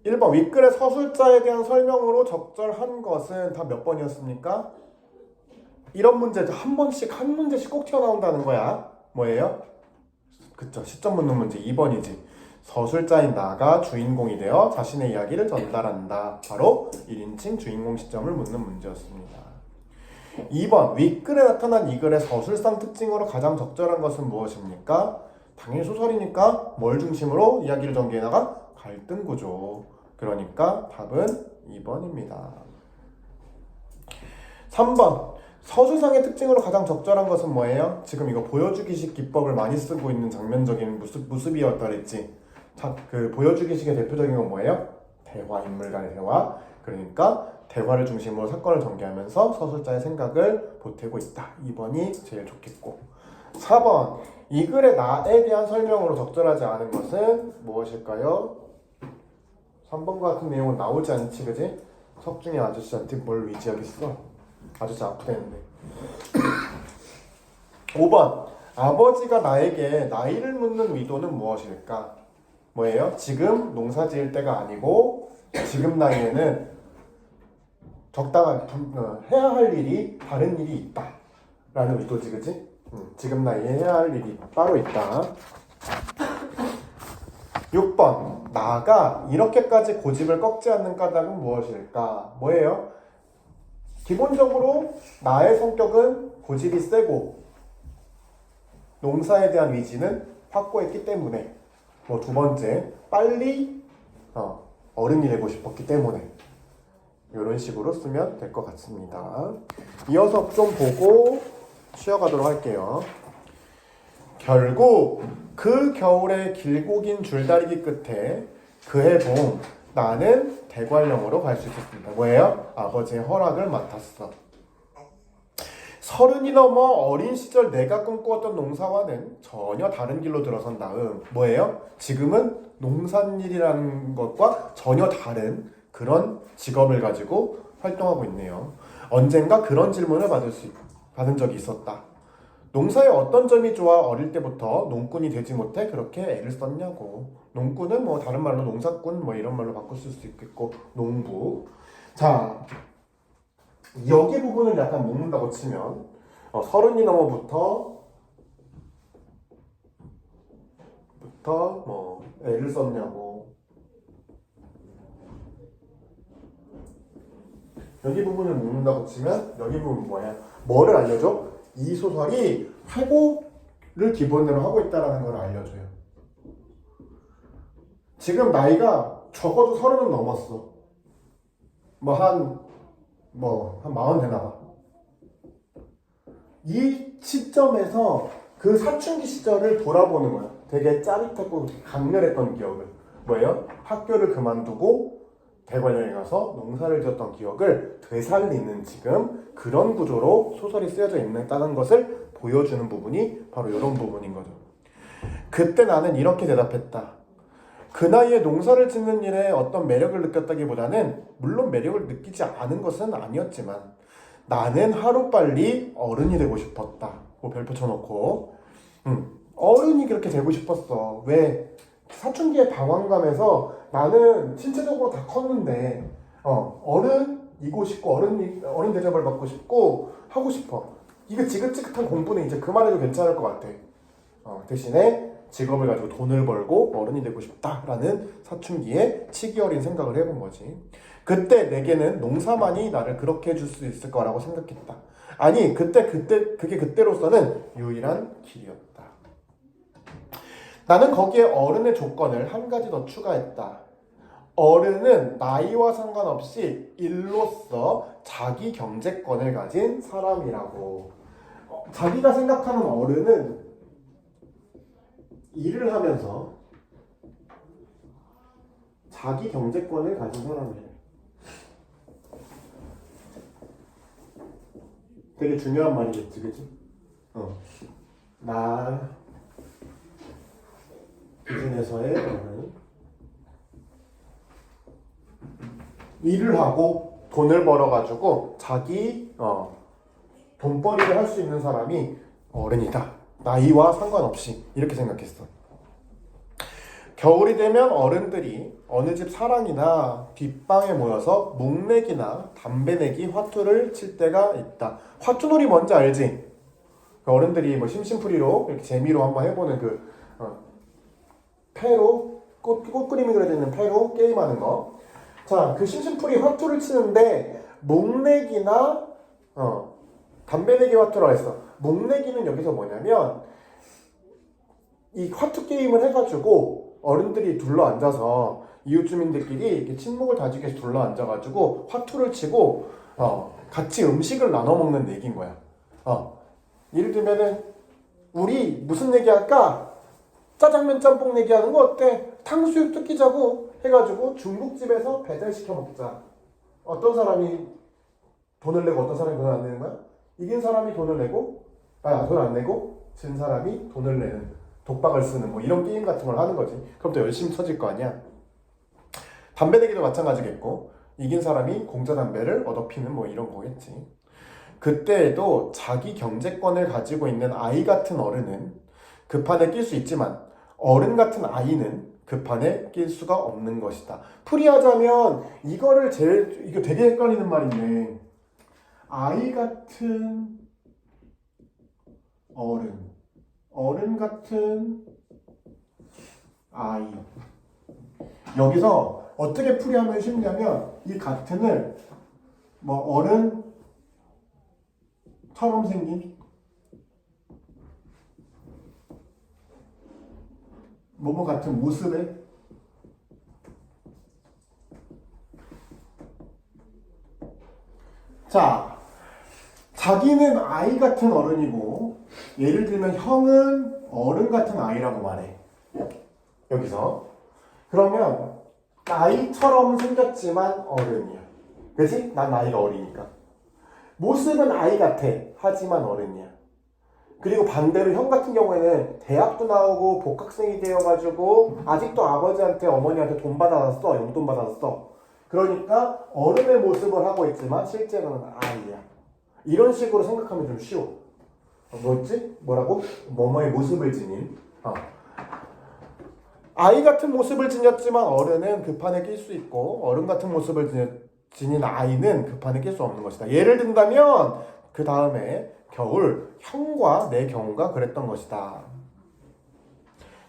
1번 윗글의 서술자에 대한 설명으로 적절한 것은 다 몇 번이었습니까? 이런 문제도 한 번씩 한 문제씩 꼭 튀어나온다는 거야. 뭐예요? 그쵸, 시점 묻는 문제 2번이지. 서술자인 나가 주인공이 되어 자신의 이야기를 전달한다. 바로 1인칭 주인공 시점을 묻는 문제였습니다. 2번 윗글에 나타난 이 글의 서술상 특징으로 가장 적절한 것은 무엇입니까? 당연히 소설이니까 뭘 중심으로 이야기를 전개해 나간? 갈등 구조. 그러니까 답은 2번입니다. 3번 서술상의 특징으로 가장 적절한 것은 뭐예요? 지금 이거 보여주기식 기법을 많이 쓰고 있는 장면적인 모습이었다 그랬지. 자, 그 보여주기식의 대표적인 건 뭐예요? 대화, 인물 간의 대화. 그러니까 대화를 중심으로 사건을 전개하면서 서술자의 생각을 보태고 있다. 2번이 제일 좋겠고. 4번 이 글의 나에 대한 설명으로 적절하지 않은 것은 무엇일까요? 3번과 같은 내용은 나오지 않지, 그지? 석중이 아저씨한테 뭘 위지하겠어? 아저씨 아프다는데. 5번 아버지가 나에게 나이를 묻는 의도는 무엇일까? 뭐예요? 지금 농사 지을 때가 아니고 지금 나이에는 적당한 해야 할 일이 다른 일이 있다 라는 의도지, 그지? 지금 나이에 해야 할 일이 따로 있다. 6번 나가 이렇게까지 고집을 꺾지 않는 까닭은 무엇일까? 뭐예요? 기본적으로 나의 성격은 고집이 세고 농사에 대한 의지는 확고했기 때문에, 뭐 두 번째 빨리 어른이 되고 싶었기 때문에, 이런 식으로 쓰면 될 것 같습니다. 이어서 좀 보고 쉬어가도록 할게요. 결국 그 겨울의 길고 긴 줄다리기 끝에 그해 봄 나는 대관령으로 갈 수 있었습니다. 뭐예요? 아버지의 허락을 맡았어. 30이 넘어 어린 시절 내가 꿈꾸었던 농사와는 전혀 다른 길로 들어선 다음 뭐예요? 지금은 농산일이라는 것과 전혀 다른 그런 직업을 가지고 활동하고 있네요. 언젠가 그런 질문을 받은 적이 있었다. 농사의 어떤 점이 좋아 어릴 때부터 농꾼이 되지 못해 그렇게 애를 썼냐고. 농꾼은 뭐 다른 말로 농사꾼 뭐 이런 말로 바꿀 수 있겠고, 농부. 자, 여기 부분을 약간 묶는다고 치면 30이 넘어부터 뭐 애를 썼냐고. 여기 부분을 묶는다고 치면 여기 부분 뭐야? 뭐를 알려줘? 이 소설이 회고를 기본으로 하고 있다는 걸 알려줘요. 지금 나이가 적어도 30은 넘었어. 한 40 되나 봐. 이 시점에서 그 사춘기 시절을 돌아보는 거야. 되게 짜릿하고 강렬했던 기억을. 뭐예요? 학교를 그만두고 대관령에 가서 농사를 지었던 기억을 되살리는 지금 그런 구조로 소설이 쓰여져 있다는 것을 보여주는 부분이 바로 이런 부분인 거죠. 그때 나는 이렇게 대답했다. 그 나이에 농사를 짓는 일에 어떤 매력을 느꼈다기보다는, 물론 매력을 느끼지 않은 것은 아니었지만 나는 하루빨리 어른이 되고 싶었다. 별표 쳐놓고 어른이 그렇게 되고 싶었어. 왜? 사춘기의 방황감에서 나는 신체적으로 다 컸는데 어른이고 싶고 어른 대접을 받고 싶고 하고 싶어. 이거 지긋지긋한 공부는 이제 그만해도 괜찮을 것 같아. 대신에 직업을 가지고 돈을 벌고 어른이 되고 싶다라는 사춘기에 치기 어린 생각을 해본 거지. 그때 내게는 농사만이 나를 그렇게 해줄 수 있을 거라고 생각했다. 아니, 그게 그때로서는 유일한 길이었다. 나는 거기에 어른의 조건을 한 가지 더 추가했다. 어른은 나이와 상관없이 일로서 자기 경제권을 가진 사람이라고. 자기가 생각하는 어른은 일을 하면서 자기 경제권을 가진 사람이에요. 되게 중요한 말이겠지, 그치? 나 기준에서의 어른. 일을 하고 돈을 벌어가지고 자기 돈벌이를 할 수 있는 사람이 어른이다. 나이와 상관없이 이렇게 생각했어. 겨울이 되면 어른들이 어느 집 사랑이나 뒷방에 모여서 목내기나 담배내기 화투를 칠 때가 있다. 화투놀이 뭔지 알지? 그 어른들이 뭐 심심풀이로 이렇게 재미로 한번 해보는 패로 꽃 그림이 그려져 있는 패로 게임하는 거. 자, 그 심심풀이 화투를 치는데 목내기나 담배내기 화투라고 했어. 목내기는 여기서 뭐냐면 이 화투 게임을 해가지고 어른들이 둘러 앉아서 이웃 주민들끼리 이렇게 친목을 다지기 위해서 둘러 앉아가지고 화투를 치고 같이 음식을 나눠 먹는 얘기인 거야. 예를 들면은 우리 무슨 얘기할까? 짜장면 짬뽕 얘기하는 거 어때? 탕수육 뜯기자고 해가지고 중국집에서 배달시켜 먹자. 어떤 사람이 돈을 내고 어떤 사람이 돈을 안 내는 거야? 이긴 사람이 돈을 내고 돈 안 내고 진 사람이 돈을 내는 독박을 쓰는 뭐 이런 게임 같은 걸 하는 거지. 그럼 또 열심히 쳐질 거 아니야. 담배 내기도 마찬가지겠고 이긴 사람이 공짜 담배를 얻어피는 뭐 이런 거겠지. 그때에도 자기 경제권을 가지고 있는 아이 같은 어른은 그 판에 낄 수 있지만 어른 같은 아이는 그 판에 낄 수가 없는 것이다. 풀이하자면 이거 되게 헷갈리는 말인데 아이 같은 어른 같은 아이. 여기서 어떻게 풀이하면 쉽냐면 이 같은을 뭐 어른처럼 생긴 뭐뭐 같은 모습에 자, 자기는 아이 같은 어른이고 예를 들면 형은 어른 같은 아이라고 말해. 여기서 그러면 아이처럼 생겼지만 어른이야. 그치? 난 나이가 어리니까. 모습은 아이 같아. 하지만 어른이야. 그리고 반대로 형 같은 경우에는 대학도 나오고 복학생이 되어가지고 아직도 아버지한테 어머니한테 돈 받아놨어. 용돈 받았어. 그러니까 어른의 모습을 하고 있지만 실제로는 아이야. 이런 식으로 생각하면 좀 쉬워. 뭐였지? 뭐라고? 뭐뭐의 모습을 지닌. 아이 같은 모습을 지녔지만 어른은 그 판에 낄 수 있고 어른 같은 모습을 지닌 아이는 그 판에 낄 수 없는 것이다. 예를 든다면 그 다음에 겨울 형과 내 경우가 그랬던 것이다.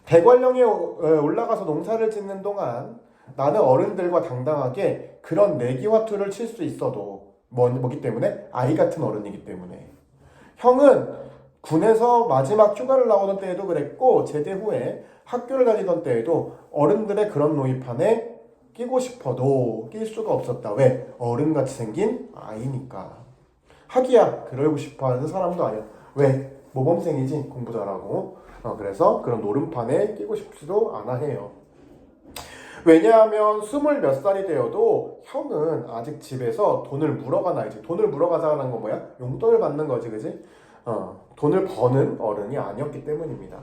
대관령에 올라가서 농사를 짓는 동안 나는 어른들과 당당하게 그런 내기 화투를 칠 수 있어도 뭐기 때문에? 아이 같은 어른이기 때문에. 형은 군에서 마지막 휴가를 나오던 때에도 그랬고 제대 후에 학교를 다니던 때에도 어른들의 그런 놀이판에 끼고 싶어도 낄 수가 없었다. 왜? 어른같이 생긴 아이니까. 하기야 그러고 싶어하는 사람도 아니야. 왜? 모범생이지 공부 잘하고. 그래서 그런 노름판에 끼고 싶지도 않아 해요. 왜냐하면 20몇 살이 되어도 형은 아직 집에서 돈을 물어가나 이제 돈을 물어가자는 건 뭐야? 용돈을 받는 거지, 그지? 돈을 버는 어른이 아니었기 때문입니다.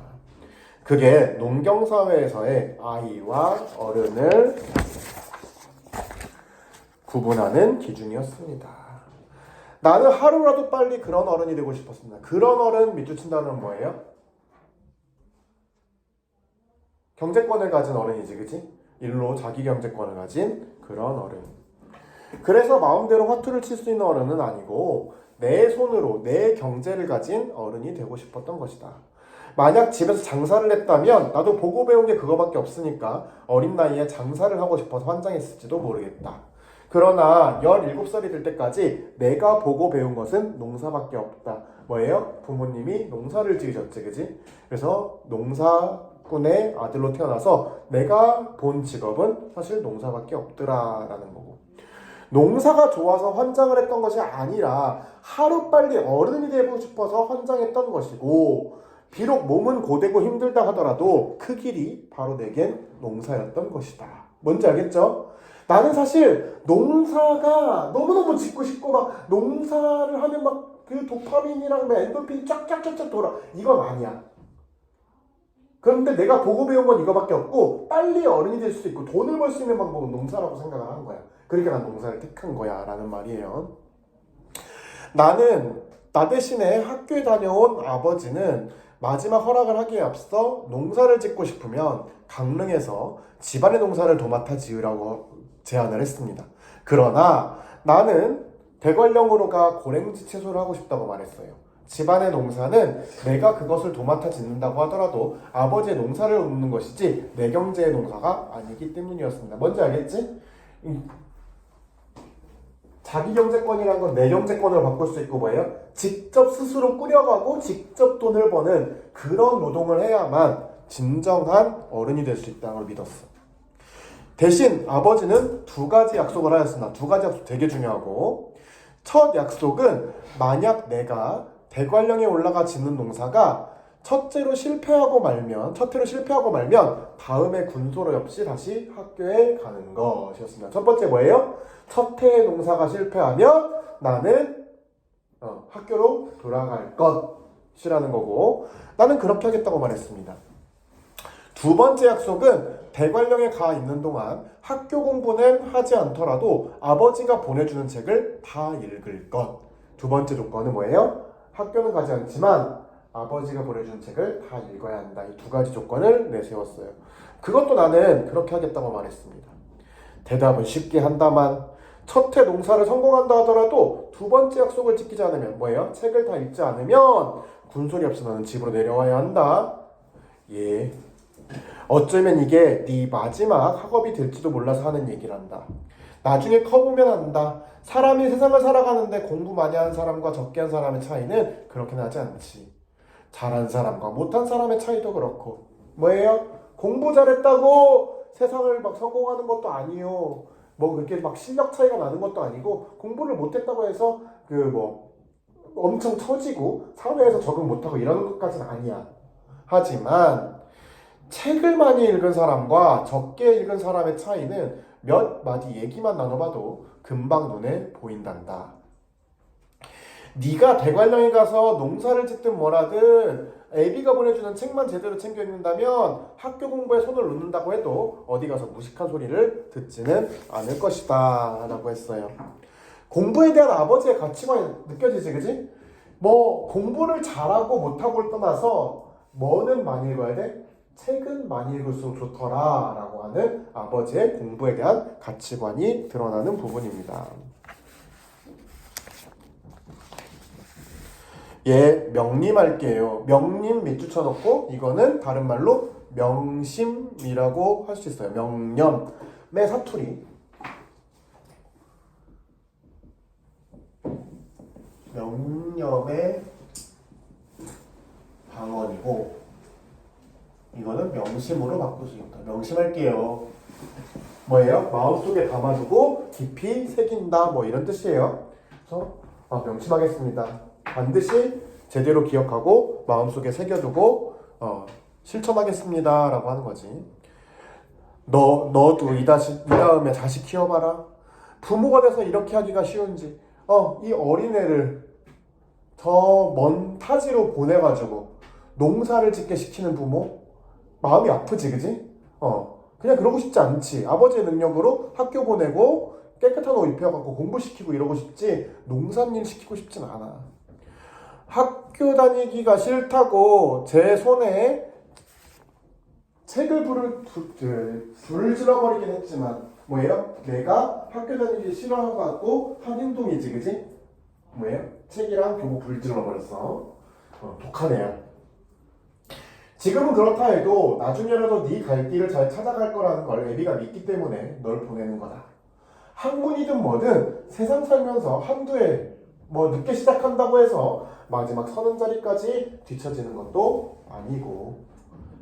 그게 농경사회에서의 아이와 어른을 구분하는 기준이었습니다. 나는 하루라도 빨리 그런 어른이 되고 싶었습니다. 그런 어른 밑줄 친다는 뭐예요? 경제권을 가진 어른이지, 그치? 일로 자기 경제권을 가진 그런 어른. 그래서 마음대로 화투를 칠 수 있는 어른은 아니고 내 손으로 내 경제를 가진 어른이 되고 싶었던 것이다. 만약 집에서 장사를 했다면 나도 보고 배운 게 그거밖에 없으니까 어린 나이에 장사를 하고 싶어서 환장했을지도 모르겠다. 그러나 17살이 될 때까지 내가 보고 배운 것은 농사밖에 없다. 뭐예요? 부모님이 농사를 지으셨지, 그지? 그래서 농사꾼의 아들로 태어나서 내가 본 직업은 사실 농사밖에 없더라라는 거고. 농사가 좋아서 환장을 했던 것이 아니라 하루빨리 어른이 되고 싶어서 환장했던 것이고, 비록 몸은 고되고 힘들다 하더라도 그 길이 바로 내겐 농사였던 것이다. 뭔지 알겠죠? 나는 사실 농사가 너무너무 짓고 싶고 막 농사를 하면 막 그 도파민이랑 엔돌핀이 쫙쫙쫙쫙 돌아. 이건 아니야. 그런데 내가 보고 배운 건 이거밖에 없고 빨리 어른이 될 수 있고 돈을 벌 수 있는 방법은 농사라고 생각을 한 거야. 그러니까 난 농사를 택한 거야 라는 말이에요. 나는 나 대신에 학교에 다녀온 아버지는 마지막 허락을 하기에 앞서 농사를 짓고 싶으면 강릉에서 집안의 농사를 도맡아 지으라고 제안을 했습니다. 그러나 나는 대관령으로가 고랭지 채소를 하고 싶다고 말했어요. 집안의 농사는 내가 그것을 도맡아 짓는다고 하더라도 아버지의 농사를 돕는 것이지 내 경제의 농사가 아니기 때문이었습니다. 뭔지 알겠지? 자기 경제권이란 건 내 경제권으로 바꿀 수 있고 뭐예요? 직접 스스로 꾸려가고 직접 돈을 버는 그런 노동을 해야만 진정한 어른이 될 수 있다는 걸 믿었어. 대신 아버지는 두 가지 약속을 하였습니다. 두 가지 약속 되게 중요하고, 첫 약속은 만약 내가 대관령에 올라가 짓는 농사가 첫째로 실패하고 말면 다음에 군소로 없이 다시 학교에 가는 것이었습니다. 첫 번째 뭐예요? 첫 해의 농사가 실패하면 나는 학교로 돌아갈 것이라는 거고, 나는 그렇게 하겠다고 말했습니다. 두 번째 약속은 대관령에 가 있는 동안 학교 공부는 하지 않더라도 아버지가 보내주는 책을 다 읽을 것. 두 번째 조건은 뭐예요? 학교는 가지 않지만 아버지가 보내준 책을 다 읽어야 한다. 이 두 가지 조건을 내세웠어요. 그것도 나는 그렇게 하겠다고 말했습니다. 대답은 쉽게 한다만 첫 해 농사를 성공한다 하더라도 두 번째 약속을 지키지 않으면 뭐예요? 책을 다 읽지 않으면 군소리 없이 너는 집으로 내려와야 한다. 예. 어쩌면 이게 네 마지막 학업이 될지도 몰라서 하는 얘기란다. 나중에 커보면 안다. 사람이 세상을 살아가는데 공부 많이 하는 사람과 적게 한 사람의 차이는 그렇게 나지 않지. 잘한 사람과 못한 사람의 차이도 그렇고. 뭐예요? 공부 잘했다고 세상을 막 성공하는 것도 아니요. 뭐 그렇게 막 실력 차이가 나는 것도 아니고, 공부를 못했다고 해서 엄청 처지고 사회에서 적응 못하고 이러는 것까지는 아니야. 하지만 책을 많이 읽은 사람과 적게 읽은 사람의 차이는 몇 마디 얘기만 나눠봐도 금방 눈에 보인단다. 네가 대관령에 가서 농사를 짓든 뭐라든 애비가 보내주는 책만 제대로 챙겨 읽는다면 학교 공부에 손을 놓는다고 해도 어디 가서 무식한 소리를 듣지는 않을 것이다 라고 했어요. 공부에 대한 아버지의 가치관이 느껴지지, 그지? 뭐 공부를 잘하고 못하고를 떠나서 뭐는 많이 읽어야 돼? 책은 많이 읽을수록 좋더라 라고 하는 아버지의 공부에 대한 가치관이 드러나는 부분입니다. 예, 명림할게요. 명림 밑줄 쳐놓고 이거는 다른 말로 명심이라고 할 수 있어요. 명념의 사투리. 명념의 방언이고 이거는 명심으로 바꿀 수 있다. 명심할게요. 뭐예요? 마음속에 담아두고 깊이 새긴다 뭐 이런 뜻이에요. 그래서 명심하겠습니다. 반드시 제대로 기억하고 마음속에 새겨두고 실천하겠습니다 라고 하는 거지. 너도 이 다음에 자식 키워봐라. 부모가 돼서 이렇게 하기가 쉬운지. 이 어린애를 저 먼 타지로 보내가지고 농사를 짓게 시키는 부모 마음이 아프지, 그지? 그냥 그러고 싶지 않지. 아버지의 능력으로 학교 보내고 깨끗한 옷 입혀갖고 공부시키고 이러고 싶지 농사일 시키고 싶진 않아. 학교 다니기가 싫다고 제 손에 책을 불을 질러버리긴 했지만 뭐예요? 내가 학교 다니기 싫어하고 한 행동이지, 그지? 뭐예요? 책이랑 교복 불 질러버렸어. 독한 애야. 지금은 그렇다 해도 나중에라도 네 갈 길을 잘 찾아갈 거라는 걸 애비가 믿기 때문에 널 보내는 거다. 학문이든 뭐든 세상 살면서 한두 해 늦게 시작한다고 해서 마지막 30자리까지 뒤처지는 것도 아니고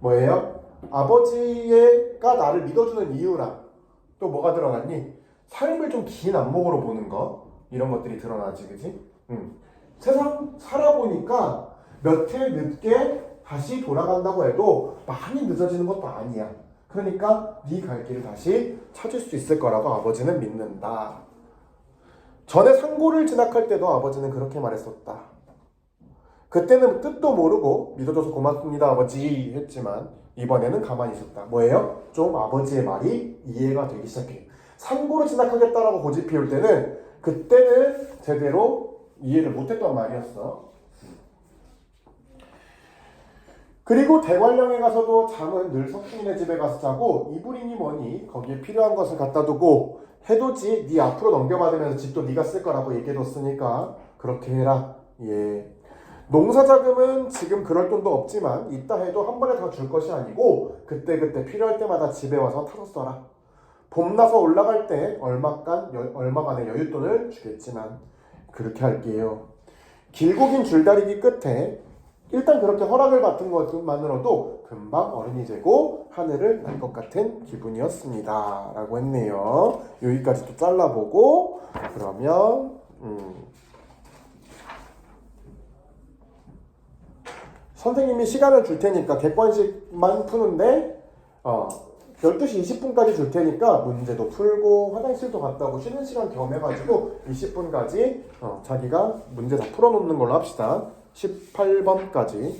뭐예요? 아버지가 나를 믿어주는 이유랑 또 뭐가 들어갔니? 삶을 좀 긴 안목으로 보는 거 이런 것들이 드러나지, 그치? 세상 살아보니까 몇 해 늦게 다시 돌아간다고 해도 많이 늦어지는 것도 아니야. 그러니까 네 갈 길을 다시 찾을 수 있을 거라고 아버지는 믿는다. 전에 상고를 진학할 때도 아버지는 그렇게 말했었다. 그때는 뜻도 모르고 믿어줘서 고맙습니다 아버지 했지만 이번에는 가만히 있었다. 뭐예요? 좀 아버지의 말이 이해가 되기 시작해. 상고를 진학하겠다라고 고집 피울 때는 그때는 제대로 이해를 못했던 말이었어. 그리고 대관령에 가서도 잠은 늘 석중이네 집에 가서 자고 이불이니 뭐니 거기에 필요한 것을 갖다 두고 해도지 네 앞으로 넘겨받으면서 집도 네가 쓸 거라고 얘기해뒀으니까 그렇게 해라. 예. 농사자금은 지금 그럴 돈도 없지만 있다 해도 한 번에 다 줄 것이 아니고 그때그때 필요할 때마다 집에 와서 타서 써라. 봄나서 올라갈 때 얼마간의 여윳돈을 주겠지만 그렇게 할게요. 길고 긴 줄다리기 끝에 일단 그렇게 허락을 받은 것만으로도 금방 어른이 되고 하늘을 날 것 같은 기분이었습니다. 라고 했네요. 여기까지 또 잘라보고 그러면 선생님이 시간을 줄 테니까 객관식만 푸는데 12시 20분까지 줄 테니까 문제도 풀고 화장실도 갔다 오고 쉬는 시간 겸해가지고 20분까지 자기가 문제 다 풀어놓는 걸로 합시다. 18번까지